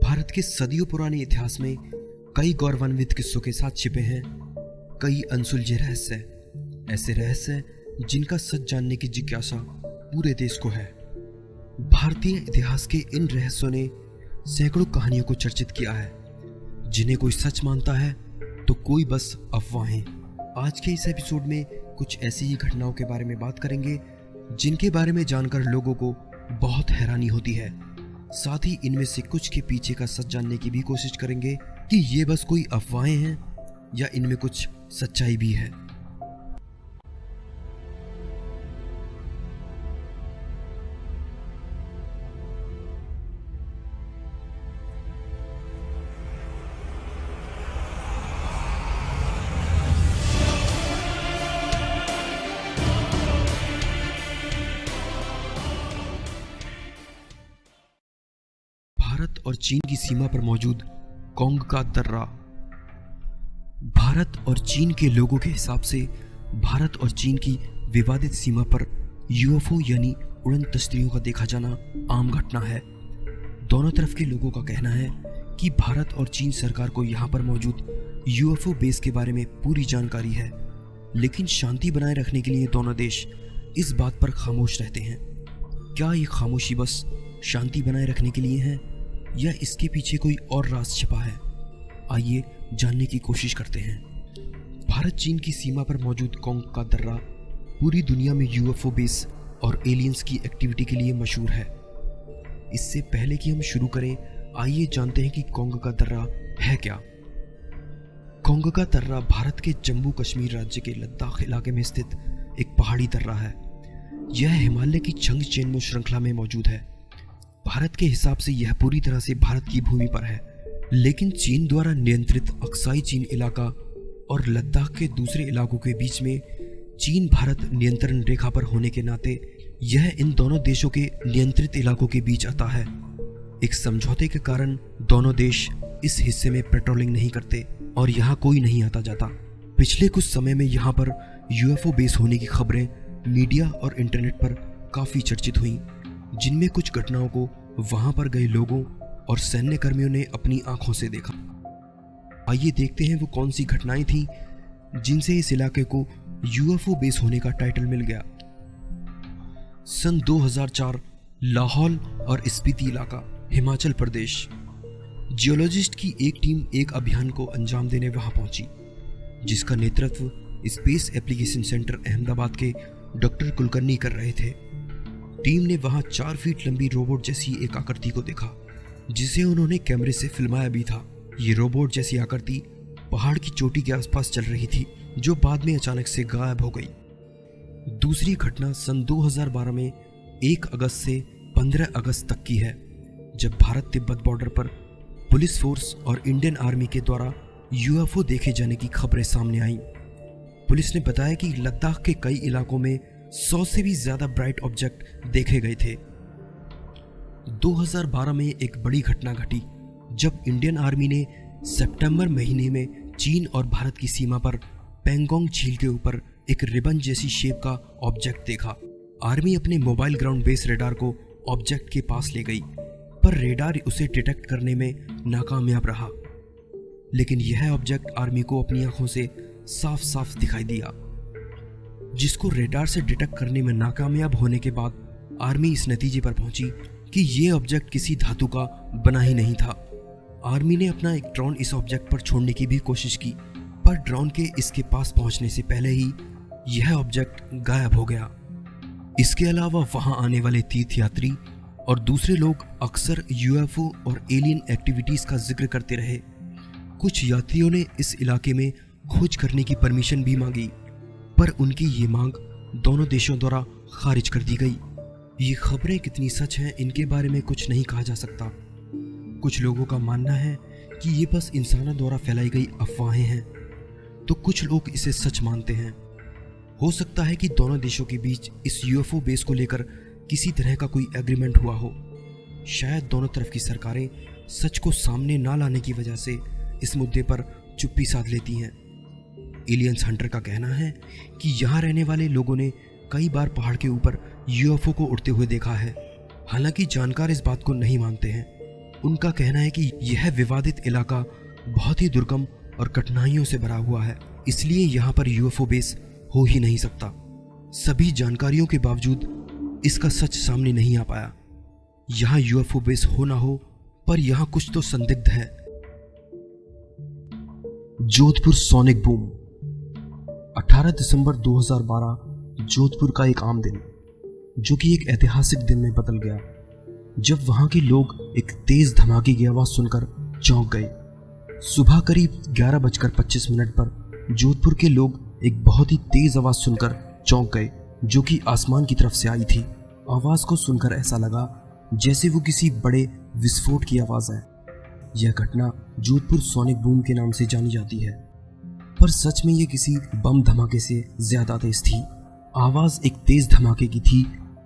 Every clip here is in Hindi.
भारत के सदियों पुराने इतिहास में कई गौरवान्वित किस्सों के साथ छिपे हैं कई अनसुलझे रहस्य, ऐसे रहस्य जिनका सच जानने की जिज्ञासा पूरे देश को है। भारतीय इतिहास के इन रहस्यों ने सैकड़ों कहानियों को चर्चित किया है, जिन्हें कोई सच मानता है तो कोई बस अफवाहें। आज के इस एपिसोड में कुछ ऐसी ही घटनाओं के बारे में बात करेंगे जिनके बारे में जानकर लोगों को बहुत हैरानी होती है। साथ ही इनमें से कुछ के पीछे का सच जानने की भी कोशिश करेंगे कि ये बस कोई अफवाहें हैं या इनमें कुछ सच्चाई भी है। भारत और चीन की सीमा पर मौजूद कोंग का दर्रा। भारत और चीन के लोगों के हिसाब से भारत और चीन की विवादित सीमा पर यूएफओ यानी उड़न तश्तरियों का देखा जाना आम घटना है। दोनों तरफ के लोगों का कहना है कि भारत और चीन सरकार को यहाँ पर मौजूद यूएफओ बेस के बारे में पूरी जानकारी है, लेकिन शांति बनाए रखने के लिए दोनों देश इस बात पर खामोश रहते हैं। क्या ये खामोशी बस शांति बनाए रखने के लिए है या इसके पीछे कोई और राज छिपा है? आइए जानने की कोशिश करते हैं। भारत चीन की सीमा पर मौजूद कोंग का दर्रा पूरी दुनिया में यूएफओ बेस और एलियंस की एक्टिविटी के लिए मशहूर है। इससे पहले कि हम शुरू करें, आइए जानते हैं कि कोंग का दर्रा है क्या। कोंग का दर्रा भारत के जम्मू कश्मीर राज्य के लद्दाख इलाके में स्थित एक पहाड़ी दर्रा है। यह हिमालय की छंग चेनमो श्रृंखला में मौजूद है। भारत के हिसाब से यह पूरी तरह से भारत की भूमि पर है, लेकिन चीन द्वारा नियंत्रित अक्साई चीन इलाका और लद्दाख के दूसरे इलाकों के बीच में चीन भारत नियंत्रण रेखा पर होने के नाते यह इन दोनों देशों के नियंत्रित इलाकों के बीच आता है। एक समझौते के कारण दोनों देश इस हिस्से में पेट्रोलिंग नहीं करते और यहाँ कोई नहीं आता जाता। पिछले कुछ समय में यहाँ पर यूएफओ बेस होने की खबरें मीडिया और इंटरनेट पर काफी चर्चित हुई, जिनमें कुछ घटनाओं को वहां पर गए लोगों और सैन्य कर्मियों ने अपनी आंखों से देखा। आइए देखते हैं वो कौन सी घटनाएं थी जिनसे इस इलाके को यूएफओ बेस होने का टाइटल मिल गया। सन 2004 लाहौल और स्पीति इलाका, हिमाचल प्रदेश। जियोलॉजिस्ट की एक टीम एक अभियान को अंजाम देने वहां पहुंची, जिसका नेतृत्व स्पेस एप्लीकेशन सेंटर अहमदाबाद के डॉक्टर कुलकर्णी कर रहे थे। टीम ने वहां 4 फीट लंबी रोबोट जैसी एक आकृति को देखा, जिसे उन्होंने कैमरे से फिल्माया भी था। ये रोबोट जैसी आकृति पहाड़ की चोटी के आसपास चल रही थी, जो बाद में अचानक से गायब हो गई। दूसरी घटना सन 2012 में 1 अगस्त से 15 अगस्त तक की है, जब भारत तिब्बत बॉर्डर पर पुलिस फोर्स और इंडियन आर्मी के द्वारा यूएफओ देखे जाने की खबरें सामने आईं। पुलिस ने बताया कि लद्दाख के कई इलाकों में 100 से भी ज्यादा ब्राइट ऑब्जेक्ट देखे गए थे। 2012 में एक बड़ी घटना घटी जब इंडियन आर्मी ने सितंबर महीने में चीन और भारत की सीमा पर पेंगोंग झील के ऊपर एक रिबन जैसी शेप का ऑब्जेक्ट देखा। आर्मी अपने मोबाइल ग्राउंड बेस रेडार को ऑब्जेक्ट के पास ले गई, पर रेडार उसे डिटेक्ट करने में नाकामयाब रहा। लेकिन यह ऑब्जेक्ट आर्मी को अपनी आंखों से साफ साफ दिखाई दिया, जिसको रेडार से डिटेक्ट करने में नाकामयाब होने के बाद आर्मी इस नतीजे पर पहुंची कि यह ऑब्जेक्ट किसी धातु का बना ही नहीं था। आर्मी ने अपना एक ड्रोन इस ऑब्जेक्ट पर छोड़ने की भी कोशिश की, पर ड्रोन के इसके पास पहुंचने से पहले ही यह ऑब्जेक्ट गायब हो गया। इसके अलावा वहां आने वाले तीर्थयात्री और दूसरे लोग अक्सर यूएफओ और एलियन एक्टिविटीज का जिक्र करते रहे। कुछ यात्रियों ने इस इलाके में खोज करने की परमिशन भी मांगी, पर उनकी ये मांग दोनों देशों द्वारा खारिज कर दी गई। ये खबरें कितनी सच हैं इनके बारे में कुछ नहीं कहा जा सकता। कुछ लोगों का मानना है कि ये बस इंसानों द्वारा फैलाई गई अफवाहें हैं, तो कुछ लोग इसे सच मानते हैं। हो सकता है कि दोनों देशों के बीच इस यूएफओ बेस को लेकर किसी तरह का कोई एग्रीमेंट हुआ हो। शायद दोनों तरफ की सरकारें सच को सामने ना लाने की वजह से इस मुद्दे पर चुप्पी साध लेती हैं। एलियंस हंटर का कहना है कि यहाँ रहने वाले लोगों ने कई बार पहाड़ के ऊपर यूएफओ को उड़ते हुए देखा है। हालांकि जानकार इस बात को नहीं मानते हैं उनका कहना है कि यह विवादित इलाका बहुत ही दुर्गम और कठिनाइयों से भरा हुआ है, इसलिए यहाँ पर यूएफओ बेस हो ही नहीं सकता। सभी जानकारियों के बावजूद इसका सच सामने नहीं आ पाया। यहाँ यूएफओ बेस हो ना हो, पर यहाँ कुछ तो संदिग्ध है। Jodhpur sonic boom. 18 दिसंबर 2012 जोधपुर का एक आम दिन, जो कि एक ऐतिहासिक दिन में बदल गया, जब वहां के लोग एक तेज धमाके की आवाज सुनकर चौंक गए। सुबह करीब 11:25 पर जोधपुर के लोग एक बहुत ही तेज आवाज सुनकर चौंक गए, जो कि आसमान की तरफ से आई थी। आवाज को सुनकर ऐसा लगा जैसे वो किसी बड़े विस्फोट की आवाज है। यह घटना जोधपुर सोनिक बूम के नाम से जानी जाती है, पर सच में यह किसी बम धमाके से ज्यादा तेज थी। आवाज एक तेज धमाके की थी,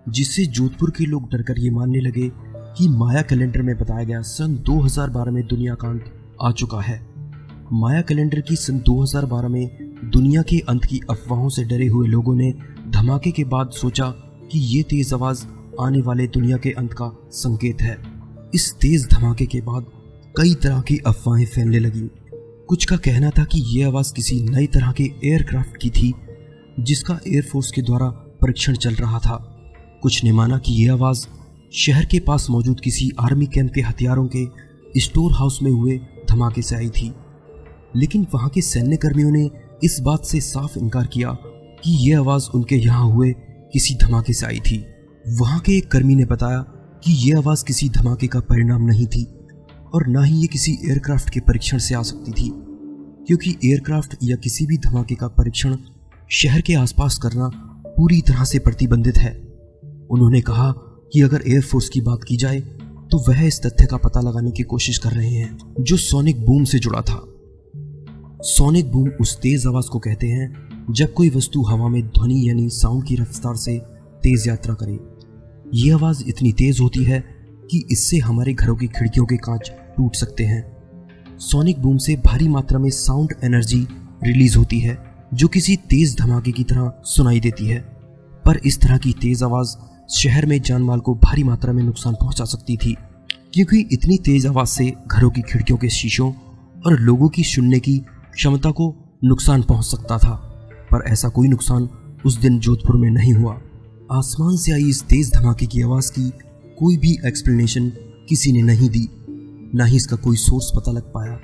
जिससे जोधपुर के लोग डरकर ये मानने लगे कि माया कैलेंडर में बताया गया सन 2012 में दुनिया का अंत आ चुका है। माया कैलेंडर की सन 2012 में दुनिया के अंत की अफवाहों से डरे हुए लोगों ने धमाके के बाद सोचा कि ये तेज आवाज आने वाले दुनिया के अंत का संकेत है। इस तेज धमाके के बाद कई तरह की अफवाहें फैलने लगी। कुछ का कहना था कि यह आवाज किसी नई तरह के एयरक्राफ्ट की थी, जिसका एयरफोर्स के द्वारा परीक्षण चल रहा था। कुछ ने माना कि यह आवाज शहर के पास मौजूद किसी आर्मी कैंप के हथियारों के स्टोर हाउस में हुए धमाके से आई थी, लेकिन वहां के सैन्य कर्मियों ने इस बात से साफ इनकार किया कि यह आवाज उनके यहाँ हुए किसी धमाके से आई थी। वहां के एक कर्मी ने बताया कि यह आवाज किसी धमाके का परिणाम नहीं थी और ना ही ये किसी एयरक्राफ्ट के परीक्षण से आ सकती थी, क्योंकि एयरक्राफ्ट या किसी भी धमाके का परीक्षण शहर के आसपास करना पूरी तरह से प्रतिबंधित है। उन्होंने कहा कि अगर एयरफोर्स की बात की जाए तो वह इस तथ्य का पता लगाने की कोशिश कर रहे हैं जो सोनिक बूम से जुड़ा था। सोनिक बूम उस तेज आवाज को कहते हैं जब कोई वस्तु हवा में ध्वनि यानी साउंड की रफ्तार से तेज यात्रा करे। यह आवाज इतनी तेज होती है कि इससे हमारे घरों की खिड़कियों के कांच टूट सकते हैं। सोनिक बूम से भारी मात्रा में साउंड एनर्जी रिलीज होती है, जो किसी तेज धमाके की तरह सुनाई देती है। पर इस तरह की तेज आवाज शहर में जानमाल को भारी मात्रा में नुकसान पहुंचा सकती थी, क्योंकि इतनी तेज आवाज से घरों की खिड़कियों के शीशों और लोगों की सुनने की क्षमता को नुकसान पहुंच सकता था। पर ऐसा कोई नुकसान उस दिन जोधपुर में नहीं हुआ। आसमान से आई इस तेज धमाके की आवाज की कोई भी एक्सप्लेनेशन किसी ने नहीं दी, ना ही इसका कोई सोर्स पता लग पाया।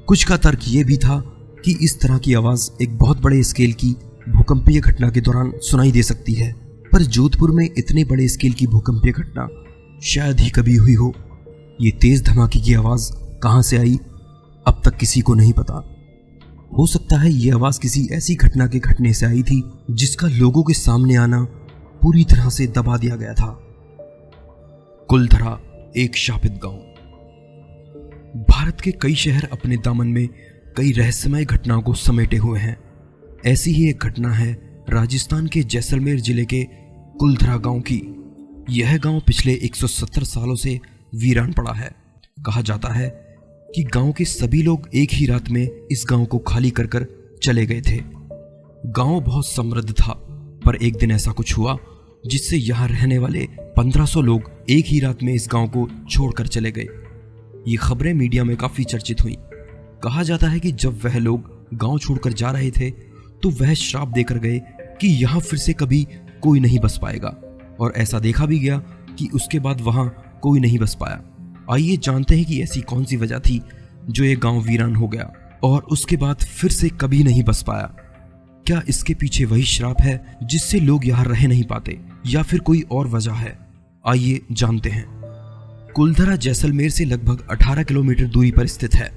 कुछ का तर्क यह भी था कि इस तरह की आवाज एक बहुत बड़े स्केल की भूकंपीय घटना के दौरान सुनाई दे सकती है, पर जोधपुर में इतने बड़े स्केल की भूकंपीय घटना शायद ही कभी हुई हो। ये तेज धमाके की आवाज कहां से आई, अब तक किसी को नहीं पता। हो सकता है ये आवाज किसी ऐसी घटना के घटने से आई थी जिसका लोगों के सामने आना पूरी तरह से दबा दिया गया था। कुलधरा, एक शापित गांव। भारत के कई शहर अपने दामन में कई रहस्यमय घटनाओं को समेटे हुए हैं। ऐसी ही एक घटना है राजस्थान के जैसलमेर जिले के कुलधरा गांव की। यह गांव पिछले 170 सालों से वीरान पड़ा है। कहा जाता है कि गांव के सभी लोग एक ही रात में इस गांव को खाली कर कर चले गए थे। गांव बहुत समृद्ध था, पर एक दिन ऐसा कुछ हुआ जिससे यहाँ रहने वाले 1500 लोग एक ही रात में इस गांव को छोड़कर चले गए। ये खबरें मीडिया में काफी चर्चित हुई। कहा जाता है कि जब वह लोग गांव छोड़कर जा रहे थे तो वह श्राप देकर गए कि यहाँ फिर से कभी कोई नहीं बस पाएगा, और ऐसा देखा भी गया कि उसके बाद वहां कोई नहीं बस पाया। आइए जानते हैं कि ऐसी कौन सी वजह थी जो ये गांव वीरान हो गया और उसके बाद फिर से कभी नहीं बस पाया। क्या इसके पीछे वही श्राप है जिससे लोग यहाँ रह नहीं पाते, या फिर कोई और वजह है? आइए जानते हैं। कुलधरा जैसलमेर से लगभग 18 किलोमीटर दूरी पर स्थित है।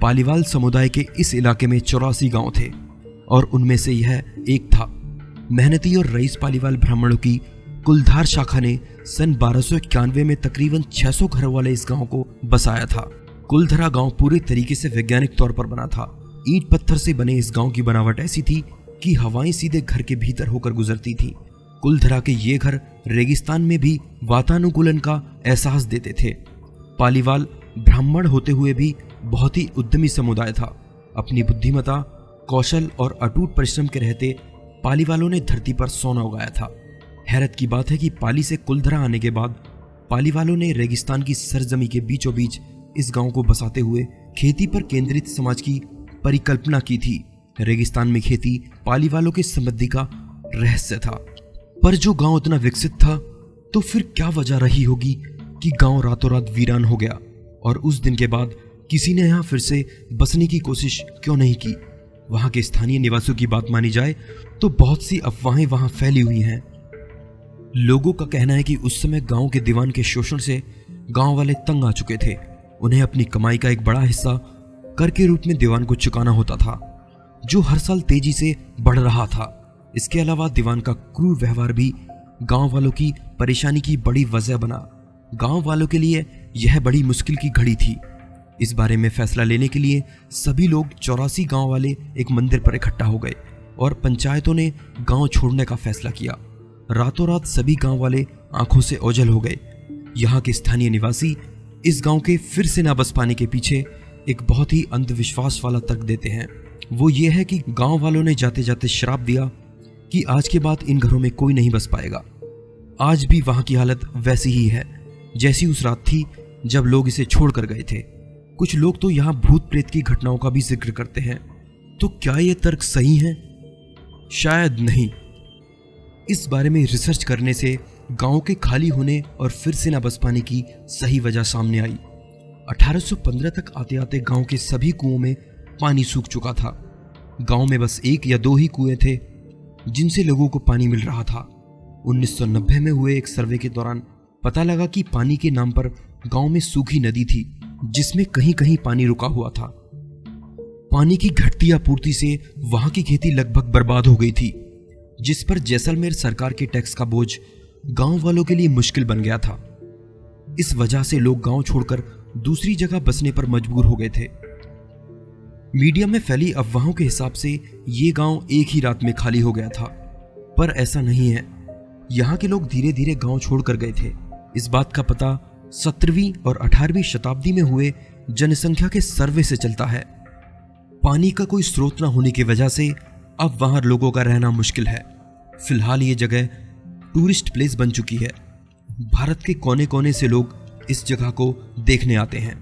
पालीवाल समुदाय के इस इलाके में 84 गांव थे और उनमें से यह एक था। मेहनती और रईस पालीवाल ब्राह्मणों की कुलधार शाखा ने सन 1291 में तकरीबन 600 घरों वाले इस गांव को बसाया था। कुलधरा गांव पूरे तरीके से वैज्ञानिक तौर पर बना था। ईंट पत्थर से बने इस गांव की बनावट ऐसी थी कि हवाएं सीधे घर के भीतर होकर गुजरती थी। कुलधरा के ये घर रेगिस्तान में भी वातानुकूलन का एहसास देते थे। पालीवाल ब्राह्मण होते हुए भी बहुत ही उद्यमी समुदाय था। अपनी बुद्धिमता, कौशल और अटूट परिश्रम के रहते पालीवालों ने धरती पर सोना उगाया था। हैरत की बात है कि पाली से कुलधरा आने के बाद पाली वालों ने रेगिस्तान की सरजमी के बीचों बीच इस गांव को बसाते हुए खेती पर केंद्रित समाज की परिकल्पना की थी। रेगिस्तान में खेती पाली वालों की समृद्धि का रहस्य था। पर जो गांव इतना विकसित था, तो फिर क्या वजह रही होगी कि गांव रातों रात वीरान हो गया? और उस दिन के बाद किसी ने यहां फिर से बसने की कोशिश क्यों नहीं की? वहां के स्थानीय निवासियों की बात मानी जाए तो बहुत सी अफवाहें वहां फैली हुई हैं। लोगों का कहना है कि उस समय गांव के दीवान के शोषण से गांव वाले तंग आ चुके थे। उन्हें अपनी कमाई का एक बड़ा हिस्सा कर के रूप में दीवान को चुकाना होता था, जो हर साल तेजी से बढ़ रहा था। इसके अलावा दीवान का क्रूर व्यवहार भी गांव वालों की परेशानी की बड़ी वजह बना। गांव वालों के लिए यह बड़ी मुश्किल की घड़ी थी। इस बारे में फैसला लेने के लिए सभी लोग 84 गांव वाले एक मंदिर पर इकट्ठा हो गए और पंचायतों ने गांव छोड़ने का फैसला किया। रातों रात सभी गांव वाले आंखों से ओझल हो गए। यहाँ के स्थानीय निवासी इस गांव के फिर से ना बस पाने के पीछे एक बहुत ही अंधविश्वास वाला तर्क देते हैं। वो ये है कि गांव वालों ने जाते जाते श्राप दिया कि आज के बाद इन घरों में कोई नहीं बस पाएगा। आज भी वहां की हालत वैसी ही है जैसी उस रात थी जब लोग इसे छोड़कर गए थे। कुछ लोग तो यहाँ भूत प्रेत की घटनाओं का भी जिक्र करते हैं। तो क्या ये तर्क सही है? शायद नहीं। इस बारे में रिसर्च करने से गांव के खाली होने और फिर से न बस पाने की सही वजह सामने आई। 1815 तक आते आते गांव के सभी कुओं में पानी सूख चुका था। गांव में बस 1 या 2 ही कुएं थे जिनसे लोगों को पानी मिल रहा था। 1990 में हुए एक सर्वे के दौरान पता लगा कि पानी के नाम पर गांव में सूखी नदी थी, जिसमें कहीं कहीं पानी रुका हुआ था। पानी की घटती आपूर्ति से वहां की खेती लगभग बर्बाद हो गई थी, जिस पर जैसलमेर सरकार के टैक्स का बोझ गांव वालों के लिए मुश्किल बन गया था। इस वजह से लोग गांव छोड़कर दूसरी जगह बसने पर मजबूर हो गए थे। मीडिया में फैली अफवाहों के हिसाब से ये गांव एक ही रात में खाली हो गया था, पर ऐसा नहीं है। यहाँ के लोग धीरे धीरे गांव छोड़कर गए थे। इस बात का पता 17वीं और 18वीं शताब्दी में हुए जनसंख्या के सर्वे से चलता है। पानी का कोई स्रोत न होने की वजह से अब वहां लोगों का रहना मुश्किल है। फिलहाल ये जगह टूरिस्ट प्लेस बन चुकी है। भारत के कोने कोने से लोग इस जगह को देखने आते हैं।